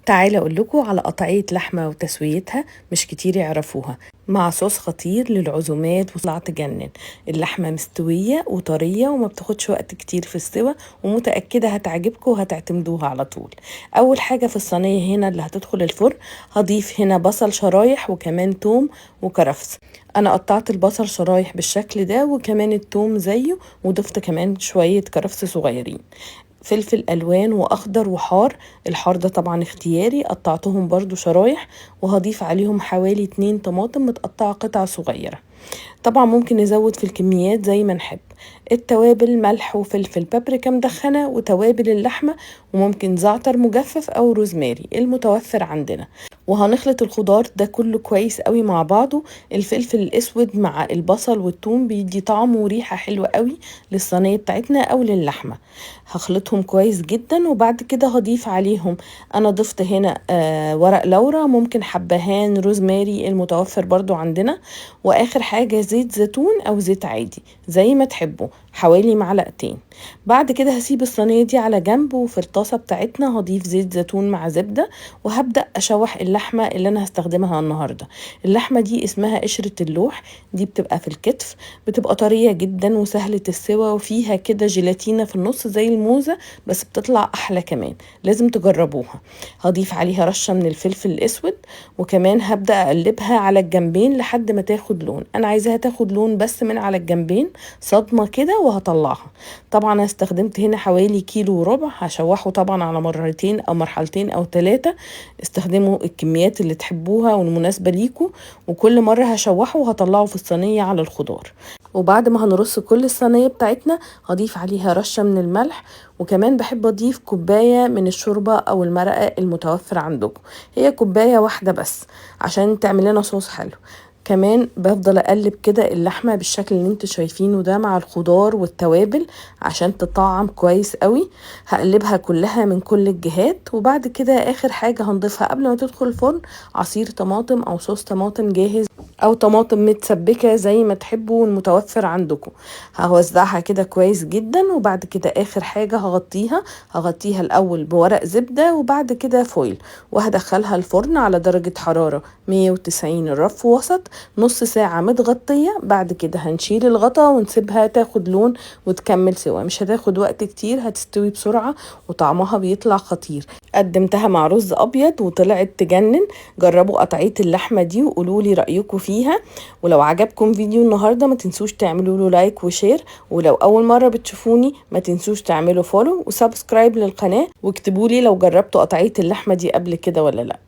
تعالى اقول لكم على قطعية لحمة وتسويتها مش كتير يعرفوها، مع صوص خطير للعزومات وطلع تجنن. اللحمة مستوية وطرية وما بتاخدش وقت كتير في السوى، ومتأكدة هتعجبكم وهتعتمدوها على طول. اول حاجة في الصينية هنا اللي هتدخل الفرن، هضيف هنا بصل شرايح وكمان توم وكرفس. انا قطعت البصل شرايح بالشكل ده وكمان التوم زيه، وضفت كمان شوية كرفس صغيرين. فلفل الوان واخضر وحار، الحار ده طبعا اختياري، قطعتهم برضو شرايح. وهضيف عليهم حوالي 2 طماطم متقطعة قطع صغيرة. طبعا ممكن نزود في الكميات زي ما نحب. التوابل ملح وفلفل بابريكا مدخنة وتوابل اللحمة، وممكن زعتر مجفف او روزماري المتوفر عندنا. وهنخلط الخضار ده كله كويس قوي مع بعضه. الفلفل الاسود مع البصل والثوم بيدي طعم وريحة حلوة قوي للصينية بتاعتنا او للحمة. هخلطهم كويس جدا وبعد كده هضيف عليهم. انا ضفت هنا ورق لورا، ممكن حبهان، روزماري المتوفر برضو عندنا. واخر حاجة زيت زيتون او زيت عادي زي ما تحبوا، حوالي معلقتين. بعد كده هسيب الصينية دي على جنب، وفي الطاسة بتاعتنا هضيف زيت زيتون مع زبدة، وهبدأ اشوح اللحمة اللي انا هستخدمها النهاردة. اللحمة دي اسمها قشرة اللوح، دي بتبقى في الكتف، بتبقى طرية جدا وسهلة السوى، وفيها كده جيلاتينة في النص زي الموزة، بس بتطلع احلى كمان، لازم تجربوها. هضيف عليها رشة من الفلفل الاسود، وكمان هبدأ اقلبها على الجنبين لحد ما تاخد لون. انا عايزاها تاخد لون بس من على الجنبين، صدمة كده، وهطلعها. طبعا انا استخدمت هنا حوالي كيلو وربع، هشوحه طبعا على مرتين او مرحلتين او 3. استخدموا الكميات اللي تحبوها والمناسبة ليكوا، وكل مرة هشوحه وهطلعه في الصينية على الخضار. وبعد ما هنرص كل الصينية بتاعتنا، هضيف عليها رشة من الملح، وكمان بحب اضيف كوباية من الشوربة او المرقة المتوفر عندكم. هي كوباية واحدة بس عشان تعمل لنا صوص حلو. كمان بفضل اقلب كده اللحمة بالشكل اللي انتوا شايفينه ده مع الخضار والتوابل عشان تطعم كويس قوي. هقلبها كلها من كل الجهات. وبعد كده اخر حاجة هنضيفها قبل ما تدخل الفرن، عصير طماطم او صوص طماطم جاهز، او طماطم متسبكة زي ما تحبوا المتوفر عندكم. هوزعها كده كويس جدا. وبعد كده اخر حاجة هغطيها الاول بورق زبدة وبعد كده فويل، وهدخلها الفرن على درجة حرارة 190 الرف وسط، نص ساعة متغطية. بعد كده هنشيل الغطا ونسيبها تاخد لون وتكمل سوا، مش هتاخد وقت كتير، هتستوي بسرعة وطعمها بيطلع خطير. قدمتها مع رز ابيض وطلعت تجنن. جربوا قطعية اللحمة دي وقولوا لي رأيكم فيها. ولو عجبكم فيديو النهاردة ما تنسوش تعملوا له لايك وشير، ولو اول مرة بتشوفوني ما تنسوش تعملوا فولو وسبسكرايب للقناة، واكتبوا لي لو جربتوا قطعية اللحمة دي قبل كده ولا لا.